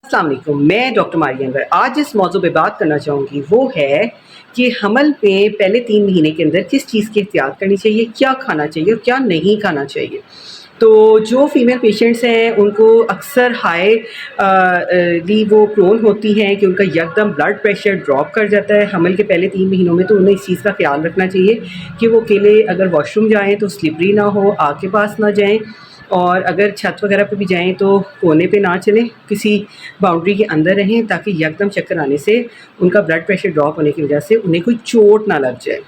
अस्सलाम वालेकुम, मैं डॉक्टर मारिया अनवर। आज जिस मौजू पे बात करना चाहूँगी वो है कि हमल में पहले 3 महीने के अंदर किस चीज़ की एहतियात करनी चाहिए, क्या खाना चाहिए और क्या नहीं खाना चाहिए। तो जो फीमेल पेशेंट्स हैं उनको अक्सर ली वो प्रोन होती हैं कि उनका यकदम ब्लड प्रेशर ड्रॉप कर जाता है हमल के पहले 3 महीनों में। तो उन्हें इस चीज़ का ख़्याल रखना चाहिए कि वो अकेले अगर वॉशरूम जाएँ तो स्लिपरी ना हो, आग के पास ना जाएँ, और अगर छत वगैरह पे भी जाएँ तो कोने पे ना चलें, किसी बाउंड्री के अंदर रहें, ताकि यकदम चक्कर आने से उनका ब्लड प्रेशर ड्रॉप होने की वजह से उन्हें कोई चोट ना लग जाए।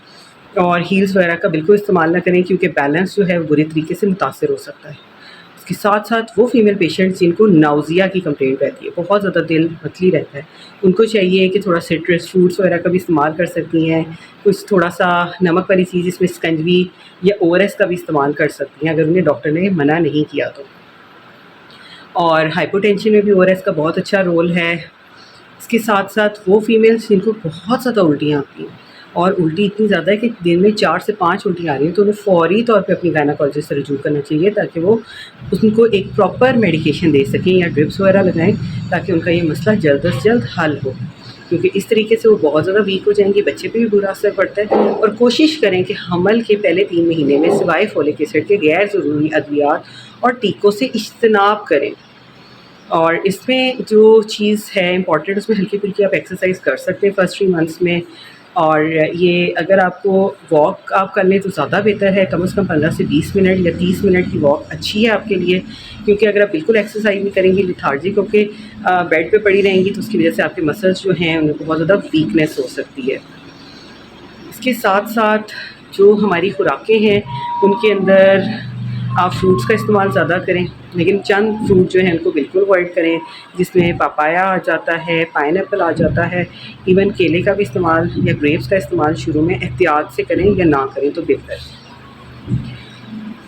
और हील्स वगैरह का बिल्कुल इस्तेमाल ना करें, क्योंकि बैलेंस जो है वो बुरी तरीके से मुतासर हो सकता है। इसके साथ-साथ वो फीमेल पेशेंट्स जिनको नाउज़िया की कंप्लेंट रहती है, बहुत ज़्यादा दिल मतली रहता है, उनको चाहिए कि थोड़ा सिट्रस फ्रूट्स वगैरह का भी इस्तेमाल कर सकती हैं। कुछ थोड़ा-सा नमक वाली चीज़ इसमें शिकंजवी या ओआरएस का भी इस्तेमाल कर सकती हैं, अगर उन्हें डॉक्टर ने मना नहीं किया तो। और हाइपोटेंशन में भी ओआरएस का बहुत अच्छा रोल है। इसके साथ-साथ वो फीमेल्स जिनको बहुत ज़्यादा उल्टियाँ आती हैं, और उल्टी इतनी ज़्यादा है कि दिन में 4 से 5 उल्टियाँ आ रही हैं, तो उन्हें फ़ौरी तौर पे अपनी गायनेकोलॉजिस्ट से रुजू करना चाहिए, ताकि वो उनको एक प्रॉपर मेडिकेशन दे सकें या ड्रिप्स वगैरह लगाएँ, ताकि उनका ये मसला जल्द से जल्द हल हो। क्योंकि इस तरीके से वो बहुत ज़्यादा वीक हो जाएँगी, बच्चे पे भी बुरा असर पड़ता है। और कोशिश करें कि हमल के पहले 3 महीने में सिवाय फोलिक एसिड के गैर ज़रूरी अद्वियात और टीकों से इज्तनाब करें। और इसमें जो चीज़ है इम्पॉर्टेंट, उसमें हल्की-फुल्की आप एक्सरसाइज़ कर सकते हैं फर्स्ट 3 मंथ्स में। और ये अगर आपको वॉक आप कर लें तो ज़्यादा बेहतर है, कम से कम 15 से 20 मिनट या 30 मिनट की वॉक अच्छी है आपके लिए। क्योंकि अगर आप बिल्कुल एक्सरसाइज़ नहीं करेंगी, लेथार्जिक होके बेड पे पड़ी रहेंगी, तो उसकी वजह से आपके मसल्स जो हैं उनमें बहुत ज़्यादा वीकनेस हो सकती है। इसके साथ-साथ जो हमारी खुराकें हैं उनके अंदर आप फ्रूट्स का इस्तेमाल ज़्यादा करें, लेकिन चंद फ्रूट जो हैं उनको बिल्कुल अवॉइड करें, जिसमें पपाया आ जाता है, पाइनएप्पल आ जाता है। इवन केले का भी इस्तेमाल या ग्रेप्स का इस्तेमाल शुरू में एहतियात से करें या ना करें तो बेहतर है।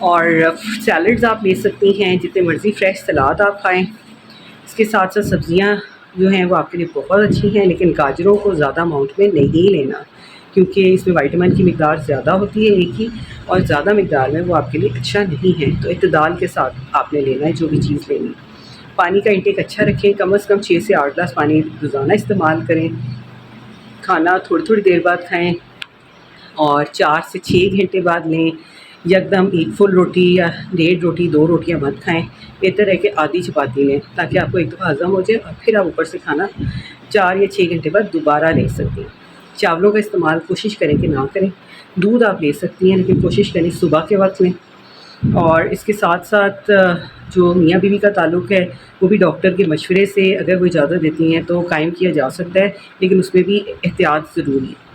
और सैलड्स आप ले सकती हैं, जितने मर्ज़ी फ्रेश सलाद आप खाएँ। इसके साथ-साथ सब्ज़ियाँ जो हैं वो आपके लिए बहुत अच्छी हैं, लेकिन गाजरों को ज़्यादा अमाउंट में नहीं लेना, क्योंकि इसमें विटामिन की मिक़दार ज़्यादा होती है एक ही, और ज़्यादा मिक़दार में वो आपके लिए अच्छा नहीं है। तो इत्तेदाल के साथ आपने लेना है जो भी चीज़ लेनी। पानी का इंटेक अच्छा रखें, कम से कम 6 से 8 ग्लास पानी रोज़ाना इस्तेमाल करें। खाना थोड़ी-थोड़ी देर बाद खाएँ, और 4 से 6 घंटे बाद लें। यकदम एक फुल रोटी या डेढ़ रोटी, 2 रोटियाँ मत खाएँ। बेहतर है कि आधी चपाती लें, ताकि आपको एक दफ़ा हज़म हो जाए, और फिर आप ऊपर से खाना 4 या 6 घंटे बाद दोबारा ले सकती हैं। चावलों का इस्तेमाल कोशिश करें कि ना करें। दूध आप ले सकती हैं, लेकिन कोशिश करें सुबह के वक़्त लें। और इसके साथ-साथ जो मियाँ बीवी का ताल्लुक़ है, वो भी डॉक्टर के मशवरे से अगर वो इजाज़त देती हैं तो कायम किया जा सकता है, लेकिन उसमें भी एहतियात ज़रूरी है।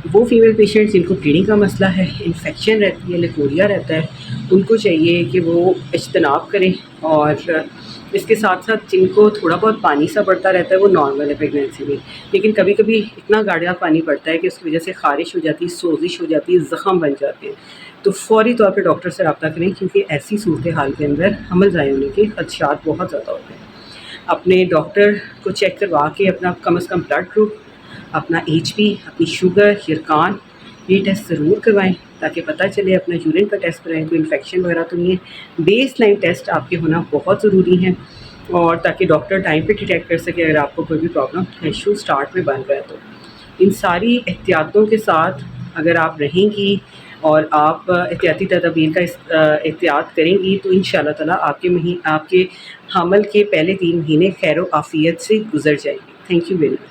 वो फीमेल पेशेंट्स जिनको ब्लीडिंग का मसला है, इन्फेक्शन रहती है, लिकोरिया रहता है, उनको चाहिए कि वो इज्तनाब करें। और इसके साथ-साथ जिनको थोड़ा बहुत पानी सा पड़ता रहता है, वो नॉर्मल है प्रेगनेंसी में, लेकिन कभी-कभी इतना गाढ़ा पानी पड़ता है कि उसकी वजह से ख़ारिश हो जाती है, सोज़िश हो जाती है, ज़ख़म बन जाते हैं। तो फ़ौरी तौर पे डॉक्टर से रब्ता करें, क्योंकि ऐसी सूरत हाल के अंदर हमल ज़ाया होने के खदशात बहुत ज़्यादा होते हैं। अपने डॉक्टर को चेक करवा के अपना कम से कम ब्लड ग्रुप, अपना एचबी, अपनी शुगर, हिरकान, ये टेस्ट ज़रूर करवाएँ, ताकि पता चले। अपना यूरिन का टेस्ट कराएँ, कोई इन्फेक्शन वगैरह तो नहीं है। बेसलाइन टेस्ट आपके होना बहुत ज़रूरी है, और ताकि डॉक्टर टाइम पे डिटेक्ट कर सके अगर आपको कोई भी प्रॉब्लम इशू स्टार्ट में बन रहा है तो। इन सारी एहतियातों के साथ अगर आप रहेंगी और आप एहतियाती तदाबीर का एहतियात करेंगी, तो इंशाअल्लाह ताला आपके हमल के पहले 3 महीने खैर-ओ-आफ़ियत से गुज़र जाएँगे। Thank you very much.